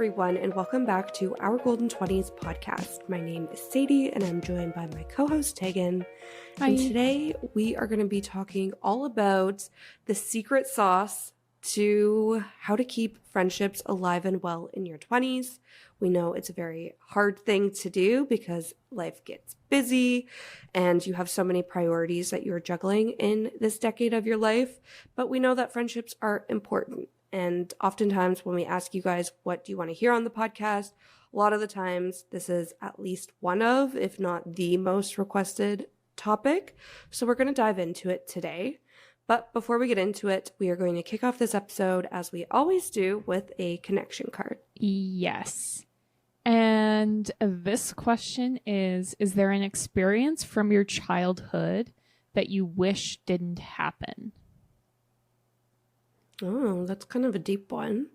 everyone, and welcome back to our Golden 20s podcast. My name is Sadie, and I'm joined by my co-host, Tegan. Hi. And today, we are going to be talking all about the secret sauce to how to keep friendships alive and well in your 20s. We know it's a very hard thing to do because life gets busy and you have so many priorities that you're juggling in this decade of your life. But we know that friendships are important. And oftentimes when we ask you guys, what do you want to hear on the podcast? A lot of the times this is at least one of, if not the most requested topic. So we're going to dive into it today. But before we get into it, we are going to kick off this episode, as we always do, with a connection card. Yes. And this question is there an experience from your childhood that you wish didn't happen? Oh, that's kind of a deep one.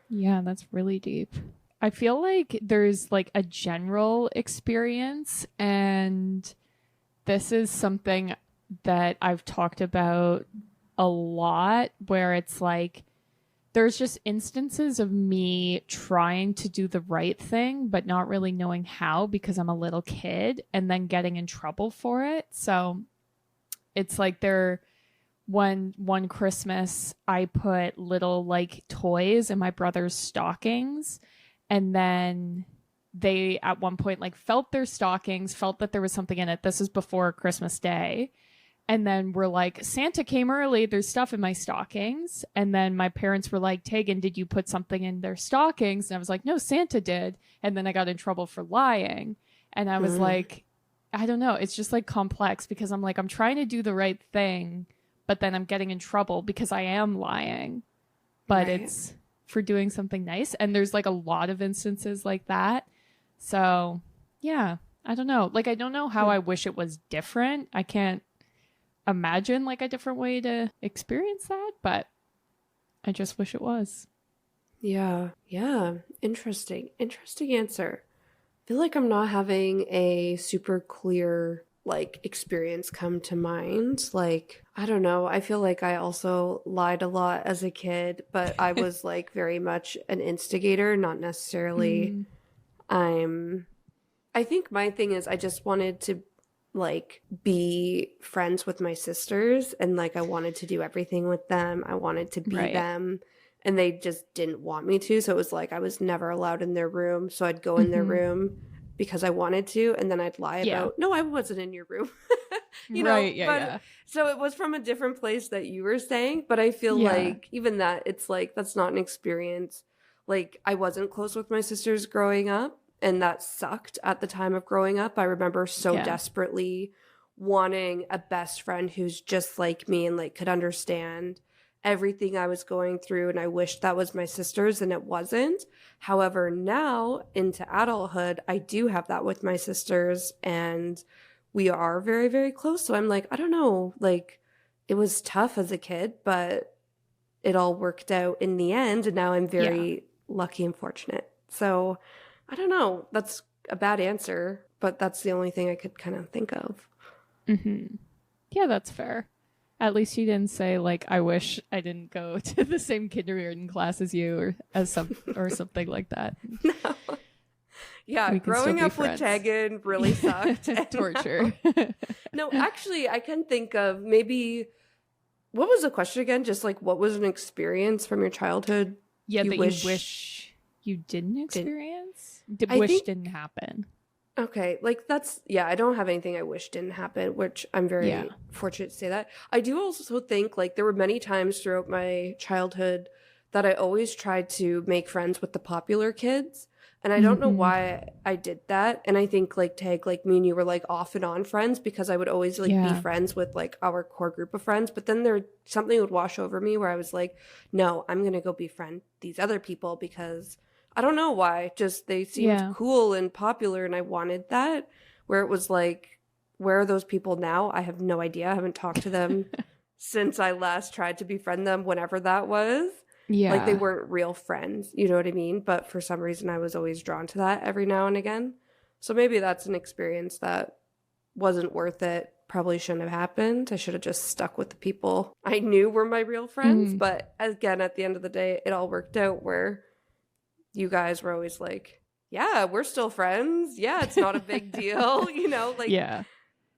Yeah, that's really deep. I feel like there's like a general experience, and this is something that I've talked about a lot, where it's like there's just instances of me trying to do the right thing but not really knowing how because I'm a little kid, and then getting in trouble for it. So it's like one Christmas I put little like toys in my brother's stockings, and then they at one point like felt their stockings, felt that there was something in it. This is before Christmas Day. And then we're like, Santa came early, there's stuff in my stockings. And then my parents were like, Tegan, did you put something in their stockings? And I was like, no, Santa did. And then I got in trouble for lying. And I was like, I don't know. It's just like complex because I'm like, I'm trying to do the right thing, but then I'm getting in trouble because I am lying. But it's for doing something nice. And there's like a lot of instances like that. So yeah, I don't know. Like, I don't know how I wish it was different. I can't imagine like a different way to experience that, but I just wish it was. Yeah. Interesting answer. I feel like I'm not having a super clear like experience come to mind. Like, I don't know. I feel like I also lied a lot as a kid, but I was like very much an instigator, not necessarily. I think my thing is I just wanted to like be friends with my sisters, and like I wanted to do everything with them. I wanted to be them, and they just didn't want me to. So it was like I was never allowed in their room. So I'd go in their room because I wanted to, and then I'd lie about, no, I wasn't in your room. you know, so it was from a different place that you were saying, but I feel like even that, it's like that's not an experience. Like, I wasn't close with my sisters growing up, and that sucked at the time of growing up. I remember so desperately wanting a best friend who's just like me and like could understand everything I was going through. And I wished that was my sisters, and it wasn't. However, now into adulthood, I do have that with my sisters, and we are very, very close. So I'm like, I don't know, like it was tough as a kid, but it all worked out in the end. And now I'm very lucky and fortunate. So I don't know. That's a bad answer, but that's the only thing I could kind of think of. Yeah, that's fair. At least you didn't say like, I wish I didn't go to the same kindergarten class as you, or or something like that. No. Yeah, growing up with Tegan really sucked. Torture. No, actually, I can think of maybe, what was the question again? Just like, what was an experience from your childhood? Yeah, you wish you didn't experience? Didn't happen. Okay, like that's, I don't have anything I wish didn't happen, which I'm very fortunate to say that. I do also think like there were many times throughout my childhood that I always tried to make friends with the popular kids. And I don't know why I did that. And I think like Tag, like me and you were like off and on friends, because I would always like be friends with like our core group of friends. But then something would wash over me where I was like, no, I'm going to go befriend these other people, because I don't know why, just they seemed cool and popular, and I wanted that. Where it was like, where are those people now? I have no idea. I haven't talked to them since I last tried to befriend them, whenever that was. Yeah. Like, they weren't real friends, you know what I mean? But for some reason, I was always drawn to that every now and again. So maybe that's an experience that wasn't worth it. Probably shouldn't have happened. I should have just stuck with the people I knew were my real friends. But again, at the end of the day, it all worked out where you guys were always like, yeah, we're still friends. Yeah, it's not a big deal. You know, like, Yeah.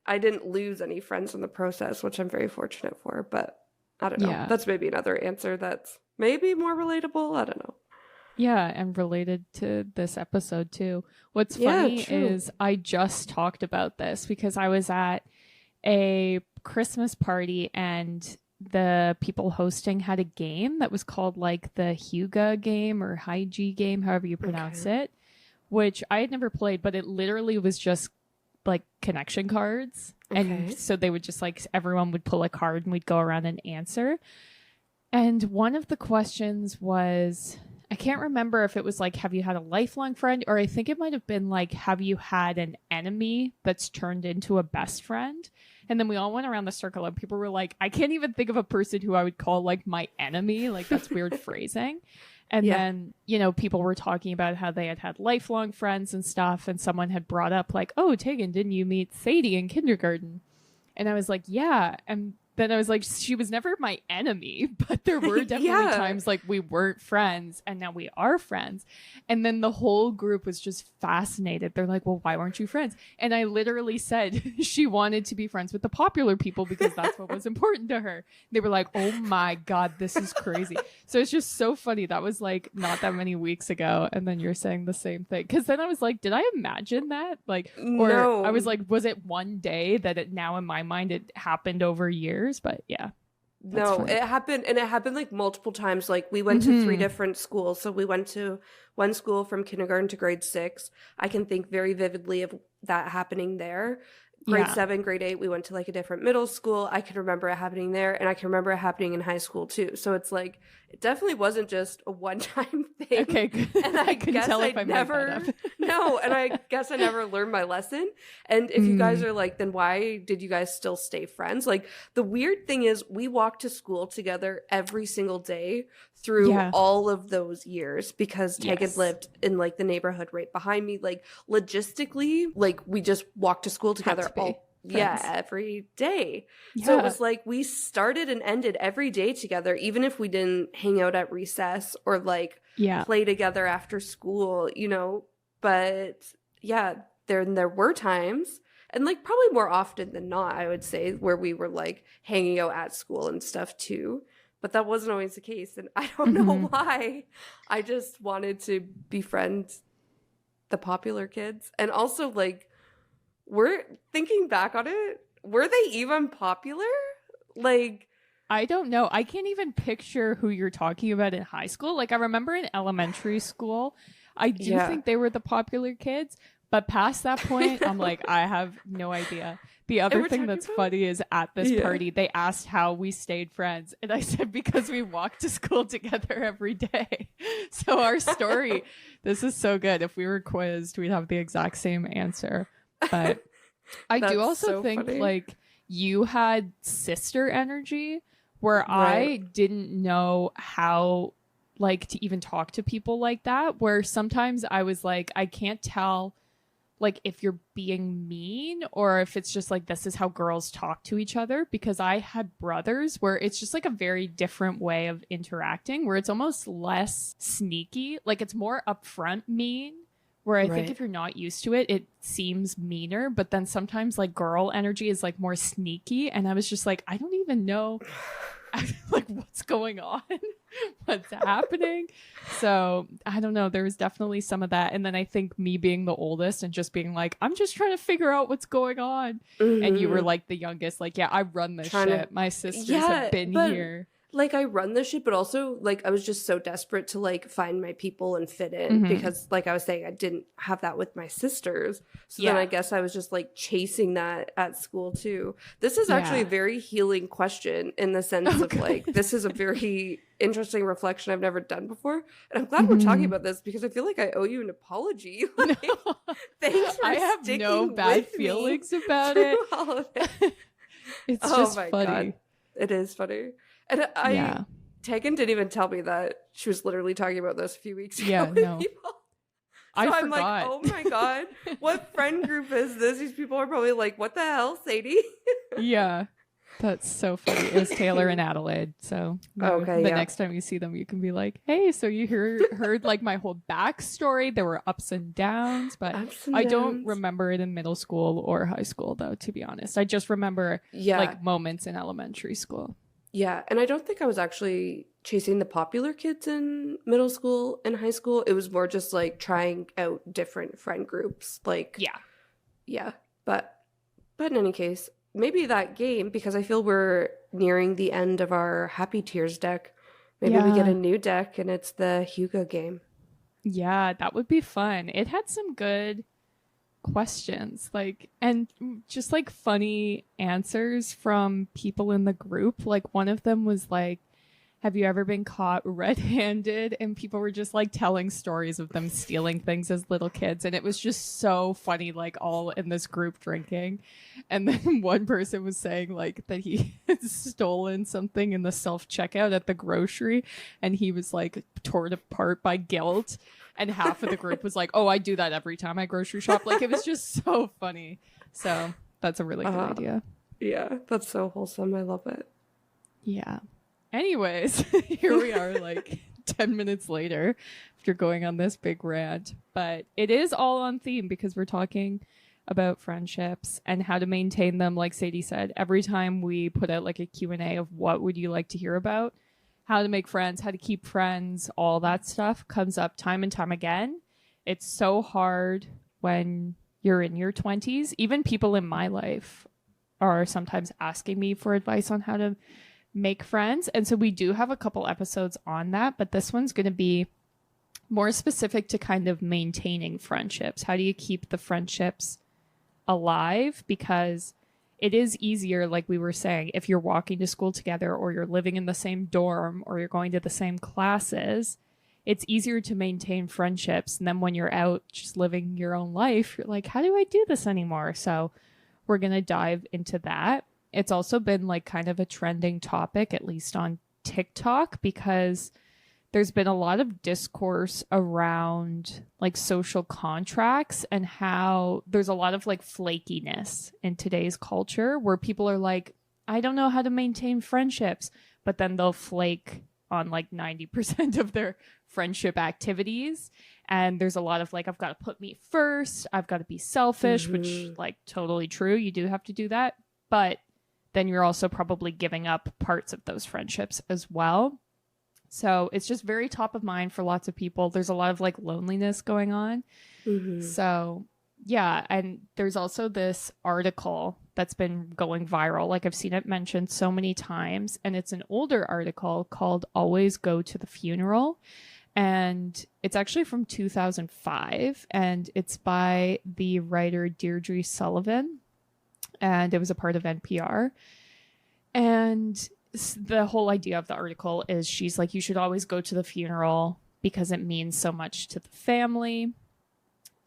I didn't lose any friends in the process, which I'm very fortunate for. But I don't know. Yeah. That's maybe another answer that's maybe more relatable. I don't know. Yeah, and related to this episode too. What's funny is I just talked about this because I was at a Christmas party and the people hosting had a game that was called like the Hyuga game or Haiji game, however you pronounce it, which I had never played, but it literally was just like connection cards. And so they would just like, everyone would pull a card and we'd go around and answer. And one of the questions was, I can't remember if it was like, have you had a lifelong friend? Or I think it might have been like, have you had an enemy that's turned into a best friend? And then we all went around the circle and people were like, I can't even think of a person who I would call like my enemy. Like that's weird phrasing. And then, you know, people were talking about how they had had lifelong friends and stuff. And someone had brought up like, oh, Tegan, didn't you meet Sadie in kindergarten? And I was like, yeah. And then I was like, she was never my enemy, but there were definitely times like we weren't friends and now we are friends. And then the whole group was just fascinated. They're like, well, why weren't you friends? And I literally said she wanted to be friends with the popular people because that's what was important to her. They were like, oh my God, this is crazy. So it's just so funny. That was like not that many weeks ago. And then you're saying the same thing. Cause then I was like, did I imagine that? Like, or no. I was like, was it one day that it now in my mind, it happened over years? But yeah. No, funny. it happened, and it happened like multiple times. Like we went to 3 different schools. So we went to one school from kindergarten to grade 6. I can think very vividly of that happening there. Grade 7, grade 8, we went to like a different middle school. I can remember it happening there, and I can remember it happening in high school too. So it's like, it definitely wasn't just a one-time thing. Okay, good. And I can guess tell I if I never, made that up. no, and I guess I never learned my lesson. And if you guys are like, then why did you guys still stay friends? Like, the weird thing is we walked to school together every single day through all of those years because Tegan lived in like the neighborhood right behind me. Like, logistically, like we just walked to school together every day. So it was like we started and ended every day together, even if we didn't hang out at recess or like play together after school, you know. But there were times, and like probably more often than not, I would say, where we were like hanging out at school and stuff too. But that wasn't always the case, and I don't know why. I just wanted to befriend the popular kids, and also like, we're thinking back on it, were they even popular? Like, I don't know. I can't even picture who you're talking about in high school. Like, I remember in elementary school, I do think they were the popular kids. But past that point, I'm like, I have no idea. The other thing that's funny is at this party, they asked how we stayed friends. And I said, because we walked to school together every day. So our story, this is so good. If we were quizzed, we'd have the exact same answer. But I do also think funny. Like you had sister energy where I didn't know how like to even talk to people like that, where sometimes I was like, I can't tell like if you're being mean or if it's just like this is how girls talk to each other, because I had brothers where it's just like a very different way of interacting where it's almost less sneaky, like it's more upfront mean. Where I think if you're not used to it, it seems meaner. But then sometimes like girl energy is like more sneaky. And I was just like, I don't even know like what's going on, what's happening. So I don't know. There was definitely some of that. And then I think me being the oldest and just being like, I'm just trying to figure out what's going on. And you were like the youngest, like, yeah, I run this shit. My sisters have been here. Like, I run this shit, but also, like, I was just so desperate to, like, find my people and fit in because, like I was saying, I didn't have that with my sisters. So then I guess I was just, like, chasing that at school, too. This is actually a very healing question in the sense of, like, this is a very interesting reflection I've never done before. And I'm glad we're talking about this because I feel like I owe you an apology. Like, thanks for I have no bad feelings about it. All of it. It's just funny. God. It is funny. And Tegan didn't even tell me that she was literally talking about this a few weeks ago. Yeah, no. So I'm forgot. Like, oh my God, what friend group is this? These people are probably like, what the hell, Sadie? Yeah. That's so funny. It was Taylor and Adelaide. So Okay, the yeah. next time you see them, you can be like, hey, so you heard like my whole backstory. There were ups and downs, but Ups and I don't downs. remember it in middle school or high school, though, to be honest. I just remember Yeah. like moments in elementary school. Yeah. And I don't think I was actually chasing the popular kids in middle school and high school. It was more just like trying out different friend groups. Like, Yeah. yeah. But in any case, maybe that game, because I feel we're nearing the end of our Happy Tears deck. Maybe we get a Yeah. new deck and it's the Hugo game. Yeah, that would be fun. It had some good questions, like, and just like funny answers from people in the group. Like, one of them was like, have you ever been caught red-handed? And people were just like telling stories of them stealing things as little kids. And it was just so funny, like all in this group drinking. And then one person was saying like that he had stolen something in the self-checkout at the grocery. And he was like torn apart by guilt. And half of the group was like, oh, I do that every time I grocery shop. Like, it was just so funny. So that's a really good idea. Yeah, that's so wholesome. I love it. Yeah. Anyways, here we are like 10 minutes later after going on this big rant. But it is all on theme because we're talking about friendships and how to maintain them. Like Sadie said, every time we put out like a Q&A of what would you like to hear about, how to make friends, how to keep friends, all that stuff comes up time and time again. It's so hard when you're in your 20s. Even people in my life are sometimes asking me for advice on how to make friends. And so we do have a couple episodes on that, but this one's going to be more specific to kind of maintaining friendships. How do you keep the friendships alive? Because it is easier, like we were saying, if you're walking to school together or you're living in the same dorm or you're going to the same classes, it's easier to maintain friendships. And then when you're out just living your own life, you're like, how do I do this anymore? So we're going to dive into that. It's also been like kind of a trending topic, at least on TikTok, because there's been a lot of discourse around like social contracts and how there's a lot of like flakiness in today's culture where people are like, I don't know how to maintain friendships, but then they'll flake on like 90% of their friendship activities. And there's a lot of like, I've got to put me first. I've got to be selfish, which like totally true. You do have to do that. But then you're also probably giving up parts of those friendships as well. So it's just very top of mind for lots of people. There's a lot of like loneliness going on. So yeah. And there's also this article that's been going viral. Like, I've seen it mentioned so many times, and it's an older article called Always Go to the Funeral. And it's actually from 2005, and it's by the writer Deirdre Sullivan. And it was a part of NPR. And the whole idea of the article is she's like, you should always go to the funeral because it means so much to the family.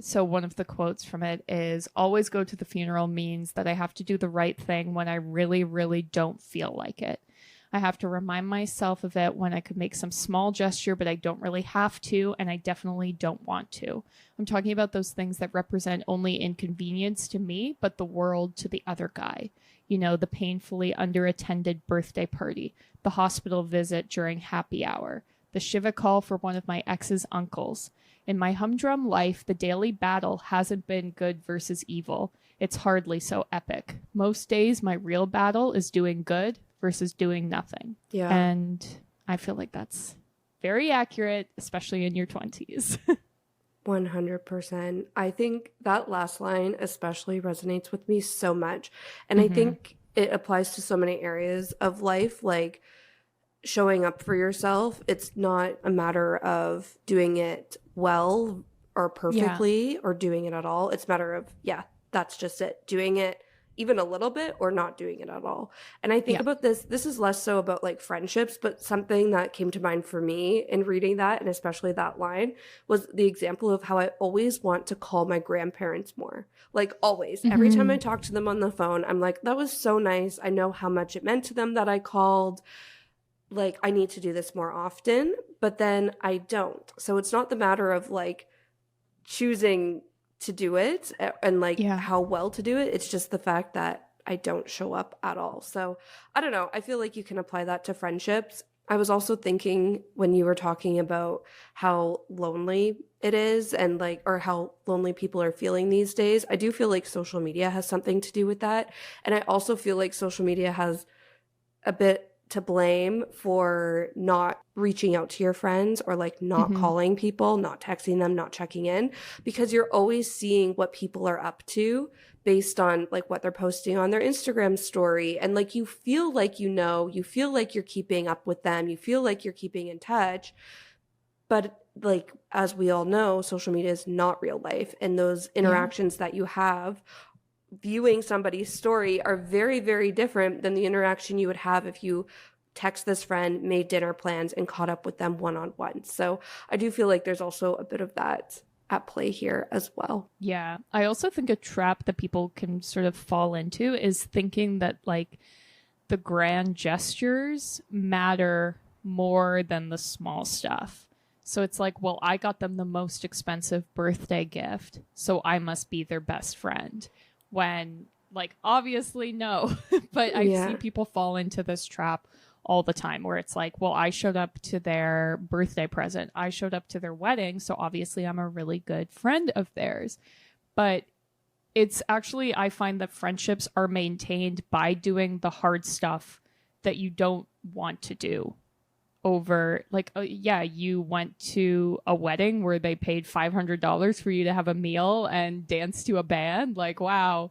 So one of the quotes from it is, always go to the funeral means that I have to do the right thing when I really, really don't feel like it. I have to remind myself of it when I could make some small gesture, but I don't really have to, and I definitely don't want to. I'm talking about those things that represent only inconvenience to me, but the world to the other guy. You know, the painfully underattended birthday party, the hospital visit during happy hour, the Shiva call for one of my ex's uncles. In my humdrum life, the daily battle hasn't been good versus evil. It's hardly so epic. Most days, my real battle is doing good versus doing nothing. Yeah. And I feel like that's very accurate, especially in your 20s. 100%. I think that last line especially resonates with me so much. And I think it applies to so many areas of life, like showing up for yourself. It's not a matter of doing it well or perfectly or doing it at all. It's a matter of, that's just it. Doing it even a little bit or not doing it at all. And I think about this is less so about like friendships, but something that came to mind for me in reading that, and especially that line, was the example of how I always want to call my grandparents more. Like, always. Every time I talk to them on the phone, I'm like, that was so nice. I know how much it meant to them that I called. Like, I need to do this more often, but then I don't. So it's not the matter of like choosing to do it and like how well to do it. It's just the fact that I don't show up at all. So I don't know. I feel like you can apply that to friendships. I was also thinking when you were talking about how lonely it is and like, or how lonely people are feeling these days. I do feel like social media has something to do with that. And I also feel like social media has a bit to blame for not reaching out to your friends or like not calling people, not texting them, not checking in, because you're always seeing what people are up to based on like what they're posting on their Instagram story. And like you feel like you feel like you're keeping up with them, you feel like you're keeping in touch. But like, as we all know, social media is not real life. And those interactions that you have viewing somebody's story are very, very different than the interaction you would have if you text this friend, made dinner plans, and caught up with them one-on-one. So I do feel like there's also a bit of that at play here as well. Yeah. I also think a trap that people can sort of fall into is thinking that like the grand gestures matter more than the small stuff. So it's like, well, I got them the most expensive birthday gift, so I must be their best friend. When, like, obviously no. But I see people fall into this trap all the time where it's like, well, I showed up to their birthday present, I showed up to their wedding, so obviously I'm a really good friend of theirs. But it's actually, I find that friendships are maintained by doing the hard stuff that you don't want to do. Over like, you went to a wedding where they paid $500 for you to have a meal and dance to a band. Like, wow,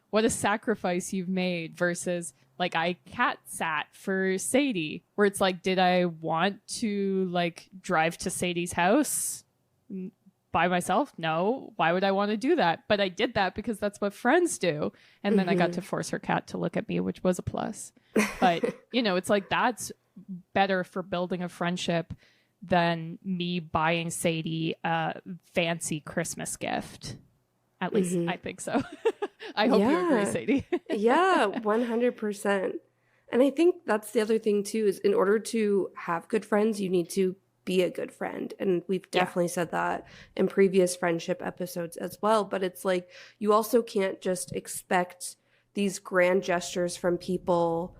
what a sacrifice you've made. Versus like, I cat sat for Sadie, where it's like, did I want to like drive to Sadie's house by myself? No. Why would I want to do that? But I did that because that's what friends do. And then I got to force her cat to look at me, which was a plus. But you know, it's like, that's better for building a friendship than me buying Sadie a fancy Christmas gift. At least I think so. I hope you agree, Sadie. Yeah, 100%. And I think that's the other thing too, is in order to have good friends, you need to be a good friend. And we've definitely said that in previous friendship episodes as well. But it's like, you also can't just expect these grand gestures from people,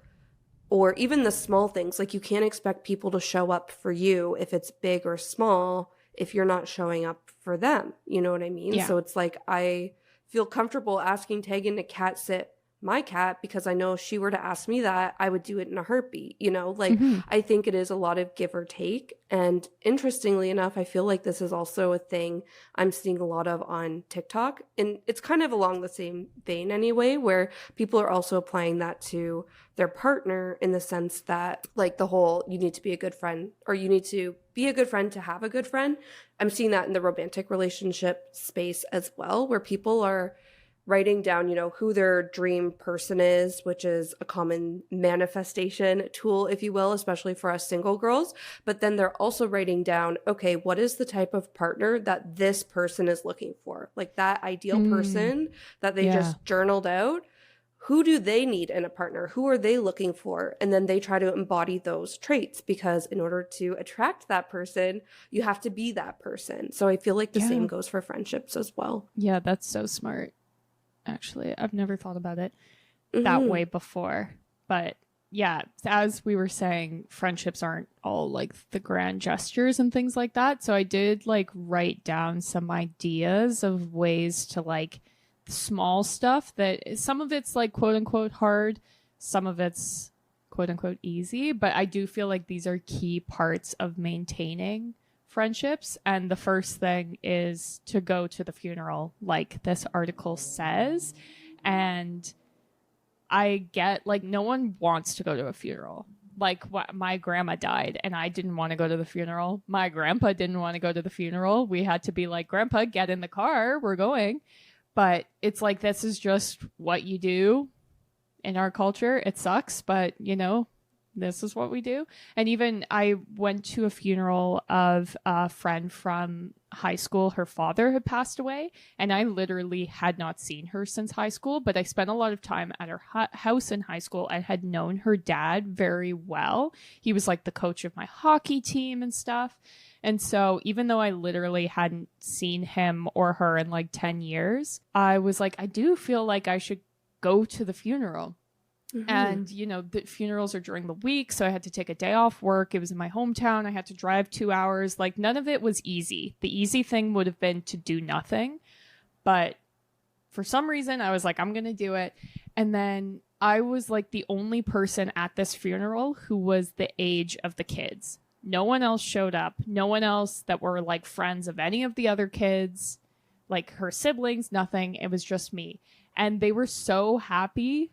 or even the small things. Like, you can't expect people to show up for you if it's big or small if you're not showing up for them. You know what I mean? Yeah. So it's like, I feel comfortable asking Tegan to cat sit my cat because I know if she were to ask me that, I would do it in a heartbeat. You know, like, I think it is a lot of give or take. And interestingly enough, I feel like this is also a thing I'm seeing a lot of on TikTok. And it's kind of along the same vein anyway, where people are also applying that to their partner in the sense that, like, the whole, you need to be a good friend, or you need to be a good friend to have a good friend. I'm seeing that in the romantic relationship space as well, where people are writing down, you know, who their dream person is, which is a common manifestation tool, if you will, especially for us single girls. But then they're also writing down, okay, what is the type of partner that this person is looking for? Like, that ideal person that they just journaled out. Who do they need in a partner? Who are they looking for? And then they try to embody those traits, because in order to attract that person, you have to be that person. So I feel like the same goes for friendships as well. Yeah, that's so smart. Actually, I've never thought about it that way before. But yeah, as we were saying, friendships aren't all like the grand gestures and things like that. So I did like write down some ideas of ways to like small stuff that some of it's like quote unquote hard, some of it's quote unquote easy. But I do feel like these are key parts of maintaining friendships. And the first thing is to go to the funeral, like this article says. And I get, like, no one wants to go to a funeral. Like, my grandma died and I didn't want to go to the funeral. My grandpa didn't want to go to the funeral. We had to be like, Grandpa, get in the car, we're going. But it's like, this is just what you do in our culture. It sucks, but you know, this is what we do. And even I went to a funeral of a friend from high school. Her father had passed away, and I literally had not seen her since high school, but I spent a lot of time at her house in high school. I had known her dad very well. He was like the coach of my hockey team and stuff. And so even though I literally hadn't seen him or her in like 10 years, I was like, I do feel like I should go to the funeral. Mm-hmm. And, you know, the funerals are during the week, so I had to take a day off work. It was in my hometown. I had to drive 2 hours. Like, none of it was easy. The easy thing would have been to do nothing. But for some reason, I was like, I'm going to do it. And then I was like the only person at this funeral who was the age of the kids. No one else showed up. No one else that were like friends of any of the other kids, like her siblings, nothing. It was just me. And they were so happy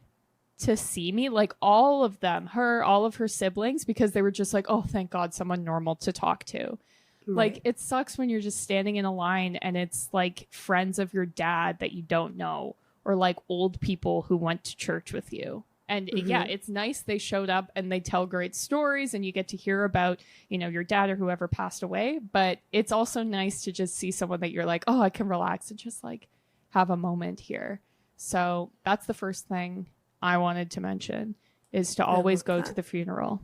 to see me, like all of them, all of her siblings, because they were just like, oh, thank God, someone normal to talk to. Right. Like, it sucks when you're just standing in a line and it's like friends of your dad that you don't know, or like old people who went to church with you. And yeah, it's nice they showed up and they tell great stories and you get to hear about, you know, your dad or whoever passed away. But it's also nice to just see someone that you're like, oh, I can relax and just like have a moment here. So that's the first thing I wanted to mention, is to always go to the funeral.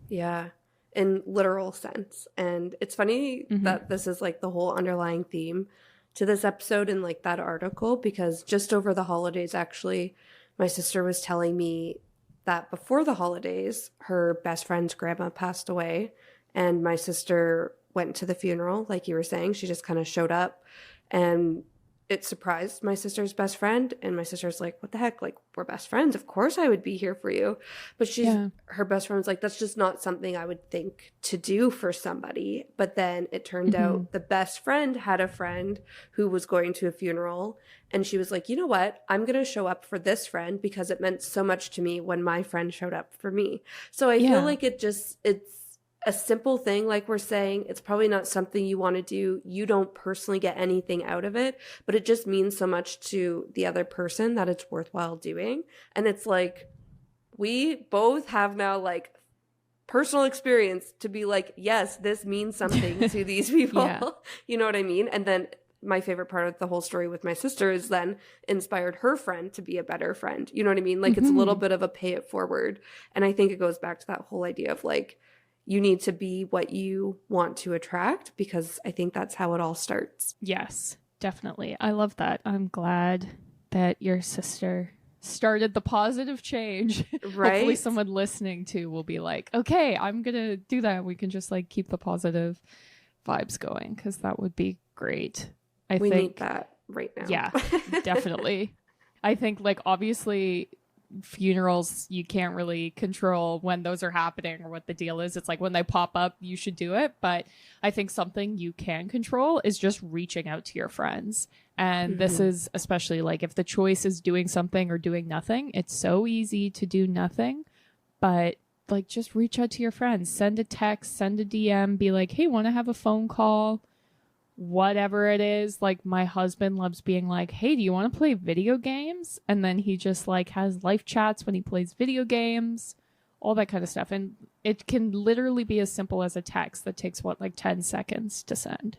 Yeah, in literal sense. And it's funny that this is like the whole underlying theme to this episode and like that article, because just over the holidays, actually, my sister was telling me that before the holidays, her best friend's grandma passed away, and my sister went to the funeral. Like you were saying, she just kind of showed up, and it surprised my sister's best friend. And my sister's like, what the heck? Like, we're best friends. Of course I would be here for you. But her best friend was like, that's just not something I would think to do for somebody. But then it turned out the best friend had a friend who was going to a funeral. And she was like, you know what? I'm going to show up for this friend because it meant so much to me when my friend showed up for me. So I feel like it's a simple thing, like we're saying. It's probably not something you want to do. You don't personally get anything out of it, but it just means so much to the other person that it's worthwhile doing. And it's like, we both have now like personal experience to be like, yes, this means something to these people. You know what I mean? And then my favorite part of the whole story with my sister is then inspired her friend to be a better friend. You know what I mean? Like, it's a little bit of a pay it forward. And I think it goes back to that whole idea of like, you need to be what you want to attract, because I think that's how it all starts. Yes, definitely. I love that. I'm glad that your sister started the positive change. Right? Hopefully someone listening to will be like, okay, I'm going to do that. We can just like keep the positive vibes going, because that would be great. We need that right now. Yeah, definitely. I think like obviously funerals, you can't really control when those are happening or what the deal is. It's like when they pop up, you should do it. But I think something you can control is just reaching out to your friends. And this is especially like if the choice is doing something or doing nothing, it's so easy to do nothing. But like, just reach out to your friends, send a text, send a DM, be like, hey, want to have a phone call? Whatever it is. Like, my husband loves being like, hey, do you want to play video games? And then he just like has live chats when he plays video games, all that kind of stuff. And it can literally be as simple as a text that takes like 10 seconds to send.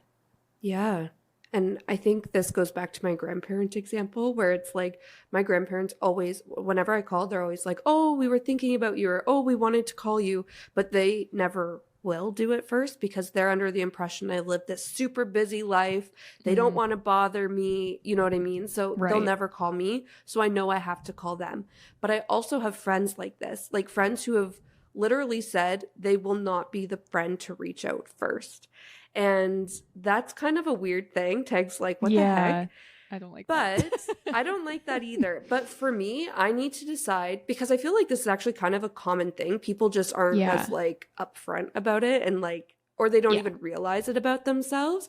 Yeah. And I think this goes back to my grandparent example, where it's like my grandparents always, whenever I called, they're always like, oh, we were thinking about you, or oh, we wanted to call you, but they never will do it first, because they're under the impression I live this super busy life. They don't want to bother me. You know what I mean? So they'll never call me. So I know I have to call them. But I also have friends like this, like friends who have literally said they will not be the friend to reach out first. And that's kind of a weird thing. Teg's like, what the heck? I don't like that. But I don't like that either. But for me, I need to decide, because I feel like this is actually kind of a common thing. People just aren't as like upfront about it, and like, or they don't even realize it about themselves.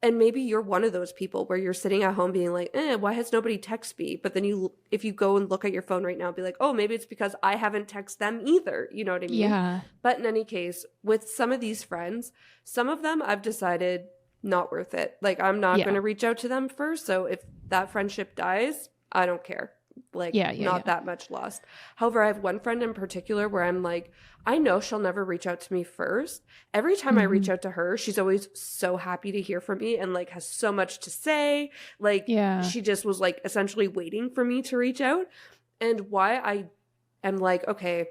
And maybe you're one of those people where you're sitting at home being like, why has nobody texted me? But then if you go and look at your phone right now, be like, oh, maybe it's because I haven't texted them either. You know what I mean? Yeah. But in any case, with some of these friends, some of them I've decided not worth it. Like, I'm not going to reach out to them first. So if that friendship dies, I don't care. Like, not that much lost. However, I have one friend in particular where I'm like, I know she'll never reach out to me first. Every time I reach out to her, she's always so happy to hear from me and like has so much to say. Like, she just was like essentially waiting for me to reach out. And why I am like, okay,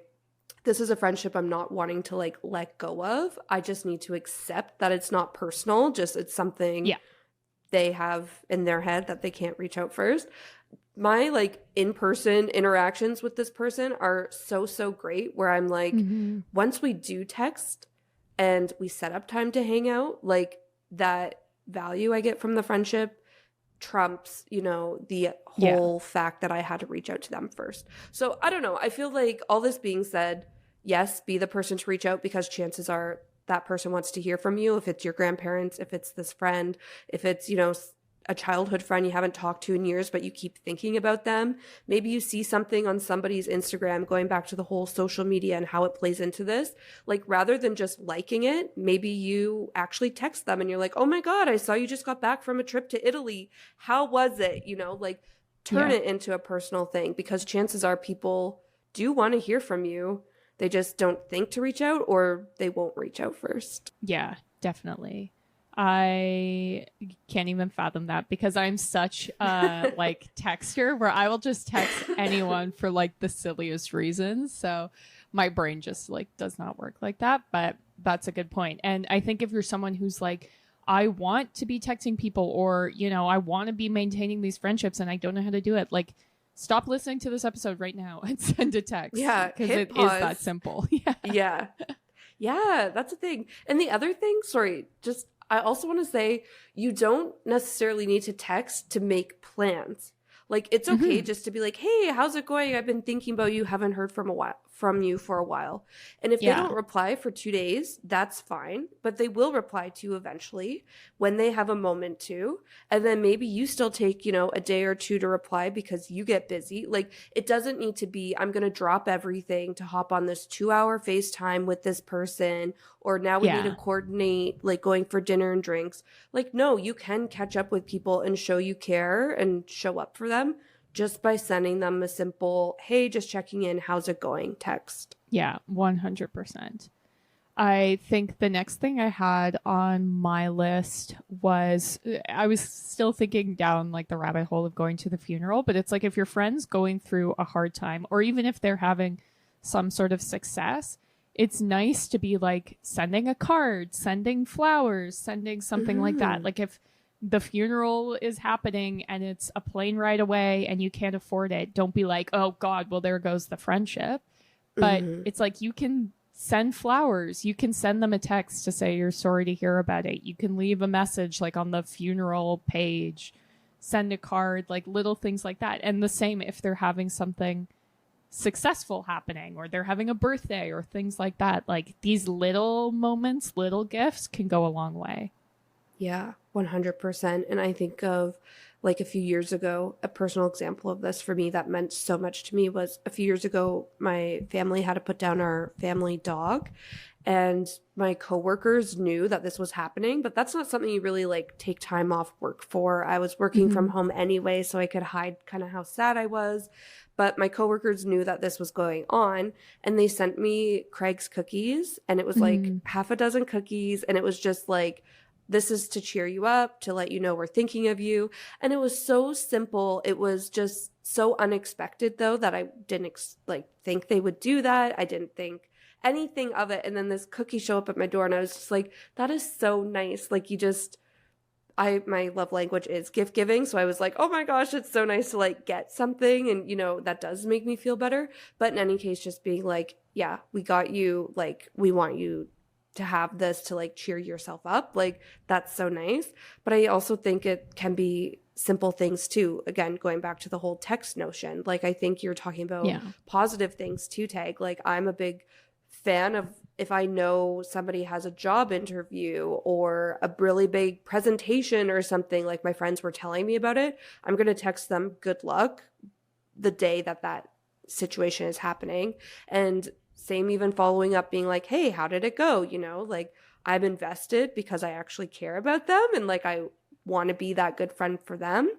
this is a friendship I'm not wanting to like let go of. I just need to accept that it's not personal. Just it's something they have in their head that they can't reach out first. my like in-person interactions with this person are so great, where I'm like, once we do text and we set up time to hang out, like that value I get from the friendship trumps, you know, the whole fact that I had to reach out to them first. So I don't know. I feel like, all this being said, yes, be the person to reach out, because chances are that person wants to hear from you. If it's your grandparents, if it's this friend, if it's, you know, a childhood friend you haven't talked to in years, but you keep thinking about them. Maybe you see something on somebody's Instagram, going back to the whole social media and how it plays into this. Like, rather than just liking it, maybe you actually text them and you're like, oh my God, I saw you just got back from a trip to Italy. How was it? You know, like, turn it into a personal thing, because chances are people do want to hear from you. They just don't think to reach out, or they won't reach out first. Yeah, definitely. I can't even fathom that, because I'm such a like texter, where I will just text anyone for like the silliest reasons. So my brain just like does not work like that. But that's a good point. And I think if you're someone who's like, I want to be texting people, or, you know, I want to be maintaining these friendships and I don't know how to do it, like, stop listening to this episode right now and send a text. Yeah, because it is that simple. Yeah, that's a thing. And the other thing, sorry, just I also want to say, you don't necessarily need to text to make plans. Like, it's okay just to be like, hey, how's it going? I've been thinking about you, haven't heard from you for a while. And if they don't reply for 2 days, that's fine. But they will reply to you eventually when they have a moment to. And then maybe you still take, you know, a day or two to reply because you get busy. Like, it doesn't need to be, I'm going to drop everything to hop on this 2-hour FaceTime with this person, or now we need to coordinate like going for dinner and drinks. Like, no, you can catch up with people and show you care and show up for them just by sending them a simple, hey, just checking in, how's it going, text. Yeah, 100%. I think the next thing I had on my list was, I was still thinking down like the rabbit hole of going to the funeral, but it's like, if your friend's going through a hard time, or even if they're having some sort of success, it's nice to be like sending a card, sending flowers, sending something like that. Like, if the funeral is happening and it's a plane ride away and you can't afford it, don't be like, oh God, well, there goes the friendship. But it's like, you can send flowers. You can send them a text to say you're sorry to hear about it. You can leave a message like on the funeral page, send a card, like little things like that. And the same if they're having something successful happening, or they're having a birthday or things like that. Like, these little moments, little gifts can go a long way. Yeah, 100%. And I think of like a few years ago, a personal example of this for me that meant so much to me was a few years ago, my family had to put down our family dog, and my coworkers knew that this was happening, but that's not something you really like take time off work for. I was working from home anyway, so I could hide kind of how sad I was. But my coworkers knew that this was going on, and they sent me Craig's cookies, and it was like half a dozen cookies, and it was just like, this is to cheer you up, to let you know we're thinking of you. And it was so simple. It was just so unexpected, though, that I didn't think they would do that. I didn't think anything of it. And then this cookie show up at my door, and I was just like, that is so nice. Like, my love language is gift giving. So I was like, oh my gosh, it's so nice to like get something. And, you know, that does make me feel better. But in any case, just being like, yeah, we got you. Like, we want you to have this to like cheer yourself up. Like, that's so nice. But I also think it can be simple things too. Again, going back to the whole text notion, like, I think you're talking about positive things too, Tag. Like, I'm a big fan of, if I know somebody has a job interview or a really big presentation or something, like my friends were telling me about it, I'm going to text them good luck the day that situation is happening. And same, even following up, being like, hey, how did it go? You know, like, I'm invested because I actually care about them, and like, I want to be that good friend for them.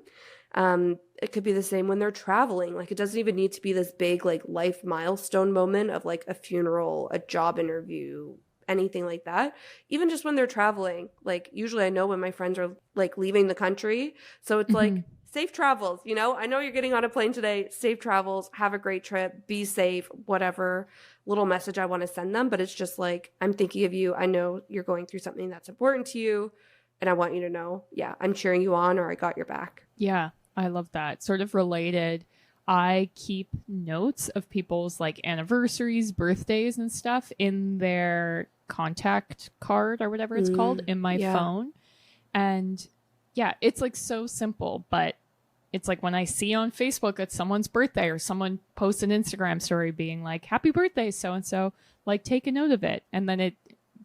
It could be the same when they're traveling. Like, it doesn't even need to be this big like life milestone moment of like a funeral, a job interview, anything like that. Even just when they're traveling, like, usually I know when my friends are like leaving the country. So it's like, safe travels, you know, I know you're getting on a plane today, safe travels, have a great trip, be safe, whatever little message I want to send them. But it's just like, I'm thinking of you. I know you're going through something that's important to you, and I want you to know, yeah, I'm cheering you on, or I got your back. Yeah. I love that. Sort of related, I keep notes of people's like anniversaries, birthdays, and stuff in their contact card or whatever it's called in my phone. And yeah, it's like so simple, but it's like when I see on Facebook it's someone's birthday or someone posts an Instagram story being like, happy birthday, so and so, like take a note of it. And then it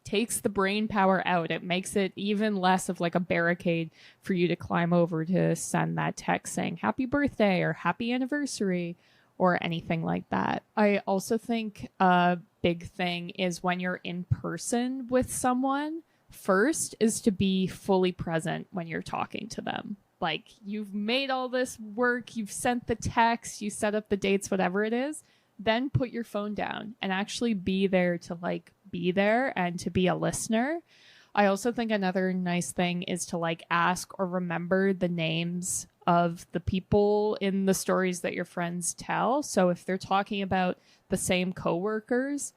takes the brain power out. It makes it even less of like a barricade for you to climb over to send that text saying happy birthday or happy anniversary or anything like that. I also think a big thing is when you're in person with someone, first is to be fully present when you're talking to them. Like you've made all this work, you've sent the text, you set up the dates, whatever it is, then put your phone down and actually be there to like be there and to be a listener. I also think another nice thing is to like ask or remember the names of the people in the stories that your friends tell. So if they're talking about the same coworkers,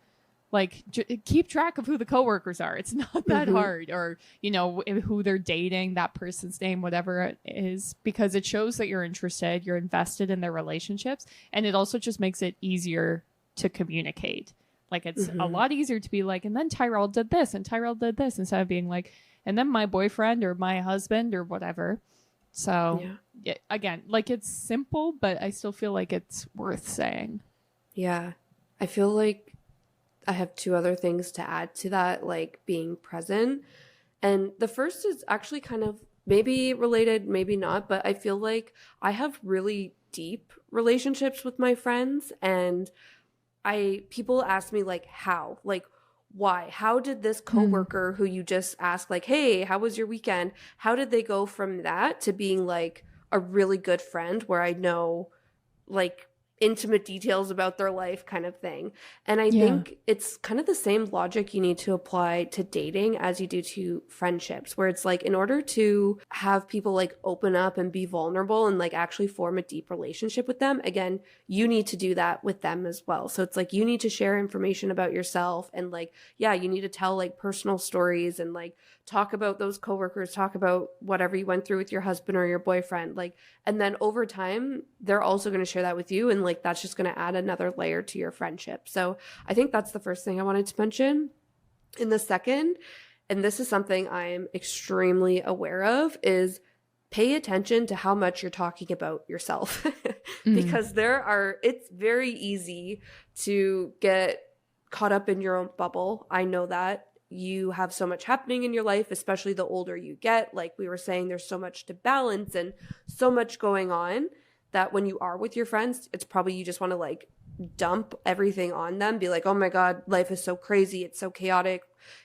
like keep track of who the coworkers are. It's not that hard. Or, you know, who they're dating, that person's name, whatever it is, because it shows that you're interested, you're invested in their relationships. And it also just makes it easier to communicate. Like it's a lot easier to be like, and then Tyrell did this and Tyrell did this, instead of being like, and then my boyfriend or my husband or whatever. So yeah, again, like it's simple, but I still feel like it's worth saying. Yeah. I feel like I have two other things to add to that, like being present. And the first is actually kind of maybe related, maybe not, but I feel like I have really deep relationships with my friends, and people ask me like, how, like, why, how did this coworker who you just asked, like, hey, how was your weekend? How did they go from that to being like a really good friend where I know like intimate details about their life kind of thing? And I think it's kind of the same logic you need to apply to dating as you do to friendships, where it's like in order to have people like open up and be vulnerable and like actually form a deep relationship with them, again, you need to do that with them as well. So it's like you need to share information about yourself, and like, yeah, you need to tell like personal stories and like talk about those coworkers, talk about whatever you went through with your husband or your boyfriend, like, and then over time they're also going to share that with you, and like that's just going to add another layer to your friendship. So I think that's the first thing I wanted to mention. And the second, and this is something I'm extremely aware of, is pay attention to how much you're talking about yourself. Because it's very easy to get caught up in your own bubble. I know that you have so much happening in your life, especially the older you get. Like we were saying, there's so much to balance and so much going on that when you are with your friends, it's probably you just want to like dump everything on them, be like, oh my God, life is so crazy. It's so chaotic.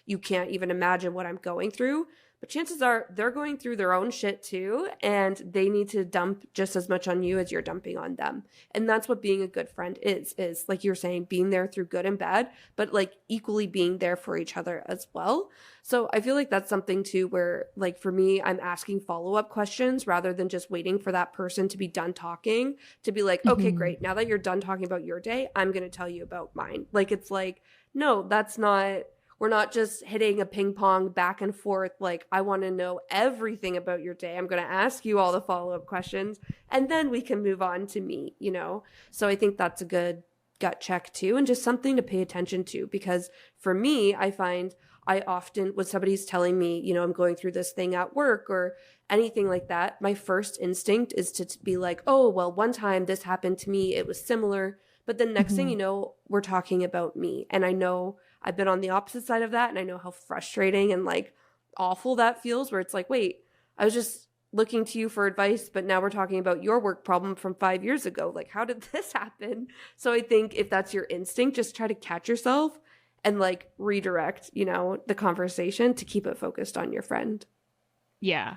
You can't even imagine what I'm going through. But chances are they're going through their own shit too, and they need to dump just as much on you as you're dumping on them. And that's what being a good friend is like you're saying, being there through good and bad, but like equally being there for each other as well. So I feel like that's something too where like for me, I'm asking follow-up questions rather than just waiting for that person to be done talking, to be like, okay, great. Now that you're done talking about your day, I'm going to tell you about mine. Like, it's like, no, that's not, we're not just hitting a ping pong back and forth. Like, I want to know everything about your day. I'm going to ask you all the follow-up questions, and then we can move on to me, you know? So I think that's a good gut check too, and just something to pay attention to, because for me, I find I often, when somebody's telling me, you know, I'm going through this thing at work or anything like that, my first instinct is to be like, oh, well, one time this happened to me, it was similar. But the next thing you know, we're talking about me. And I know I've been on the opposite side of that, and I know how frustrating and like awful that feels, where it's like, wait, I was just looking to you for advice, but now we're talking about your work problem from 5 years ago. Like, how did this happen? So I think if that's your instinct, just try to catch yourself and like redirect, you know, the conversation to keep it focused on your friend. Yeah,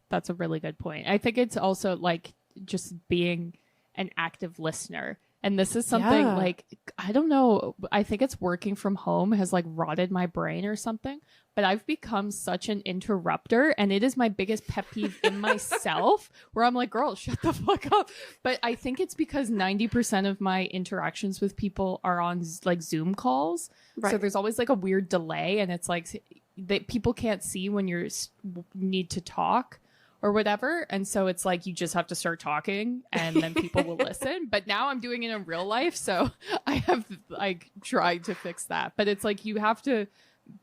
that's a really good point. I think it's also like just being an active listener. And this is something like, I don't know, I think it's working from home has like rotted my brain or something, but I've become such an interrupter, and it is my biggest pet peeve in myself, where I'm like, girl, shut the fuck up. But I think it's because 90% of my interactions with people are on like Zoom calls. Right. So there's always like a weird delay, and it's like people can't see when you need to talk, or whatever. And so it's like you just have to start talking and then people will listen. But now I'm doing it in real life, so I have like tried to fix that. But it's like you have to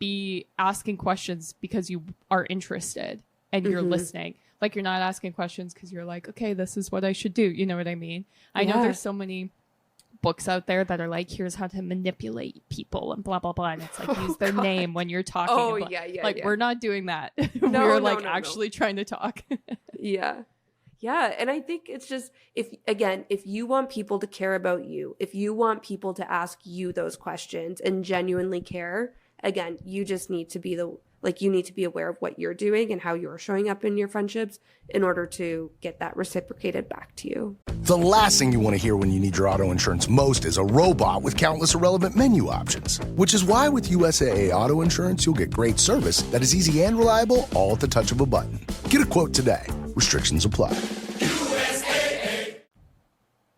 be asking questions because you are interested and you're listening. Like you're not asking questions because you're like, okay, this is what I should do. You know what I mean? I know there's so many books out there that are like, here's how to manipulate people and blah blah blah, and it's like use their name when you're talking. We're not doing that. We're actually trying to talk. Yeah, and I think it's just, if you want people to care about you, if you want people to ask you those questions and genuinely care, again, you just need to be you need to be aware of what you're doing and how you're showing up in your friendships in order to get that reciprocated back to you. The last thing you want to hear when you need your auto insurance most is a robot with countless irrelevant menu options. Which is why with USAA Auto Insurance, you'll get great service that is easy and reliable, all at the touch of a button. Get a quote today. Restrictions apply.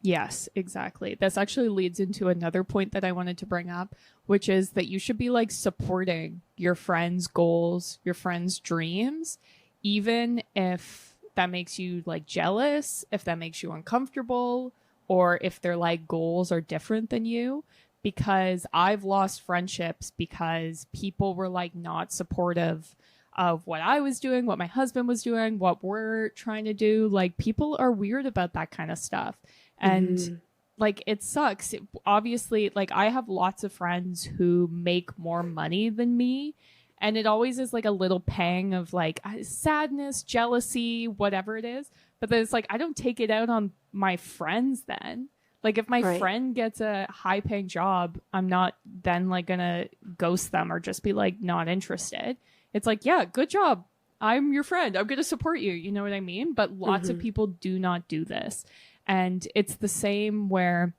Yes, exactly. This actually leads into another point that I wanted to bring up, which is that you should be like supporting your friends' goals, your friends' dreams, even if that makes you like jealous, if that makes you uncomfortable, or if their like goals are different than you. Because I've lost friendships because people were like not supportive of what I was doing, what my husband was doing, what we're trying to do. Like people are weird about that kind of stuff. And like it sucks. Obviously, like I have lots of friends who make more money than me, and it always is like a little pang of like sadness, jealousy, whatever it is. But then it's like I don't take it out on my friends then. Like if my friend gets a high paying job, I'm not then like gonna ghost them or just be like not interested. It's like, yeah, good job. I'm your friend. I'm gonna support you. You know what I mean? But lots of people do not do this. And it's the same where,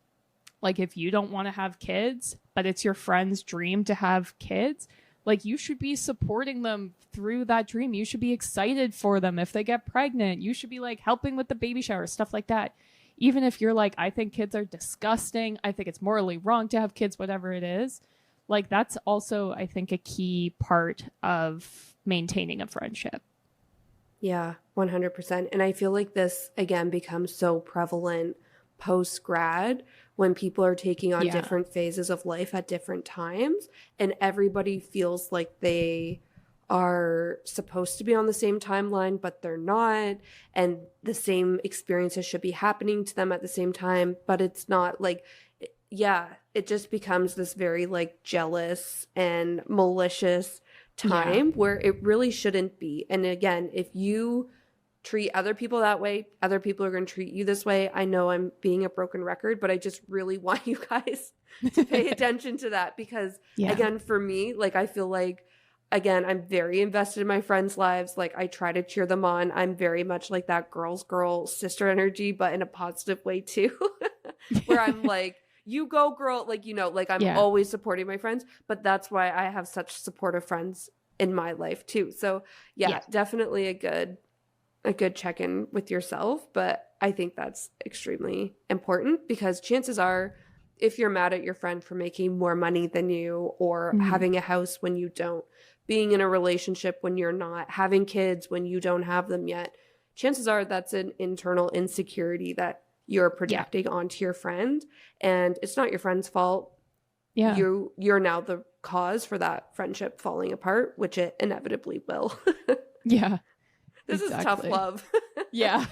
like, if you don't want to have kids, but it's your friend's dream to have kids, like, you should be supporting them through that dream. You should be excited for them if they get pregnant. You should be, like, helping with the baby shower, stuff like that. Even if you're like, I think kids are disgusting. I think it's morally wrong to have kids, whatever it is. Like, that's also, I think, a key part of maintaining a friendship. Yeah, 100%. And I feel like this, again, becomes so prevalent post-grad when people are taking on different phases of life at different times. And everybody feels like they are supposed to be on the same timeline, but they're not. And the same experiences should be happening to them at the same time, but it's not. Like, yeah, it just becomes this very like jealous and malicious time where it really shouldn't be. And again, if you treat other people that way, other people are going to treat you this way. I know I'm being a broken record, but I just really want you guys to pay attention to that because again, for me, like I feel like, again, I'm very invested in my friends' lives. Like I try to cheer them on. I'm very much like that girl's girl sister energy, but in a positive way too, where I'm like, you go girl, like, you know, like I'm always supporting my friends, but that's why I have such supportive friends in my life too. So definitely a good check-in with yourself. But I think that's extremely important because chances are if you're mad at your friend for making more money than you or having a house when you don't, being in a relationship when you're not, having kids when you don't have them yet, chances are that's an internal insecurity that you're projecting onto your friend, and it's not your friend's fault. Yeah. You're now the cause for that friendship falling apart, which it inevitably will. Yeah. This is tough love. Yeah.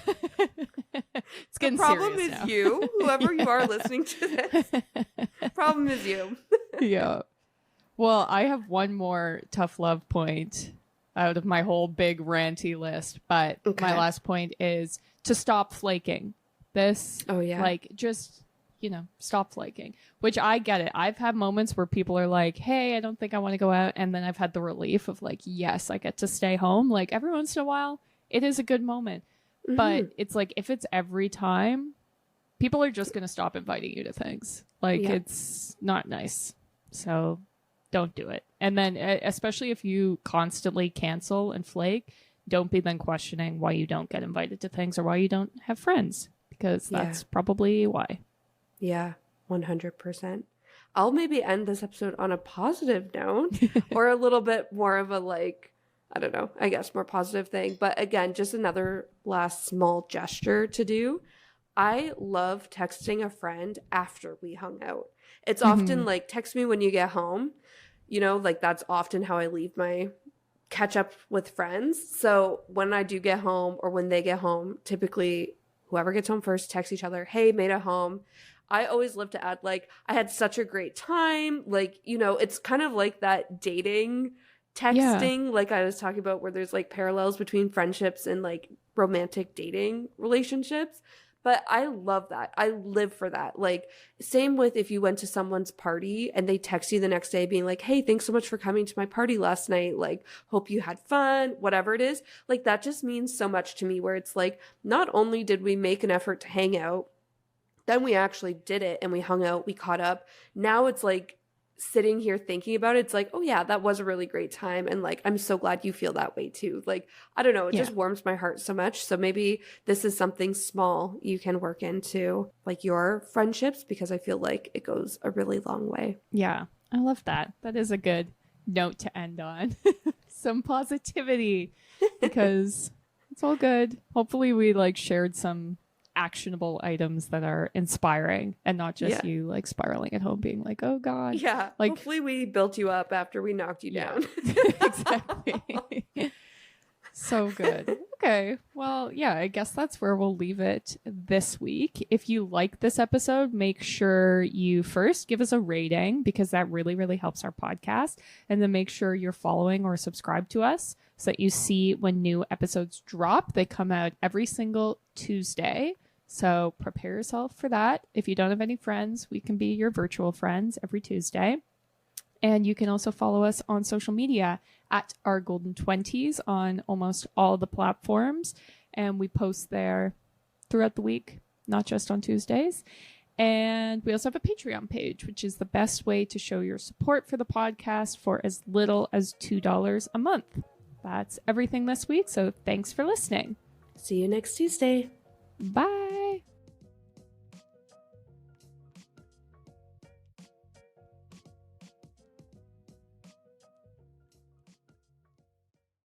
It's getting the problem serious is now. You, whoever you are listening to this. Problem is you. Yeah. Well, I have one more tough love point out of my whole big ranty list, but my last point is to stop flaking. Like, just, you know, stop flaking, which I get it. I've had moments where people are like, hey, I don't think I want to go out. And then I've had the relief of like, yes, I get to stay home. Like every once in a while, it is a good moment. But it's like, if it's every time, people are just going to stop inviting you to things. Like it's not nice. So don't do it. And then especially if you constantly cancel and flake, don't be then questioning why you don't get invited to things or why you don't have friends. Because that's probably why. Yeah, 100%. I'll maybe end this episode on a positive note or a little bit more of a like I don't know, I guess more positive thing. But again, just another last small gesture to do. I love texting a friend after we hung out. It's often like, text me when you get home. You know, like that's often how I leave my catch up with friends. So when I do get home or when they get home, typically whoever gets home first text each other, hey, made it home. I always love to add like, I had such a great time. Like, you know, it's kind of like that dating texting, like I was talking about, where there's like parallels between friendships and like romantic dating relationships. But I love that. I live for that. Like, same with if you went to someone's party and they text you the next day being like, hey, thanks so much for coming to my party last night. Like, hope you had fun, whatever it is. Like, that just means so much to me, where it's like, not only did we make an effort to hang out, then we actually did it and we hung out, we caught up. Now it's like, sitting here thinking about it, it's like, oh yeah, that was a really great time, and like I'm so glad you feel that way too. Like, I don't know, it just warms my heart so much. So maybe this is something small you can work into like your friendships, because I feel like it goes a really long way. Yeah, I love that. That is a good note to end on. Some positivity, because it's all good. Hopefully we like shared some actionable items that are inspiring, and not just you like spiraling at home being like, oh god. Yeah, like hopefully we built you up after we knocked you down. Exactly. So good. Okay, well, yeah, I guess that's where we'll leave it this week. If you like this episode, make sure you first give us a rating, because that really, really helps our podcast, and then make sure you're following or subscribed to us so that you see when new episodes drop. They come out every single Tuesday. So prepare yourself for that. If you don't have any friends, we can be your virtual friends every Tuesday. And you can also follow us on social media at our Golden 20s on almost all the platforms. And we post there throughout the week, not just on Tuesdays. And we also have a Patreon page, which is the best way to show your support for the podcast for as little as $2 a month. That's everything this week. So thanks for listening. See you next Tuesday. Bye.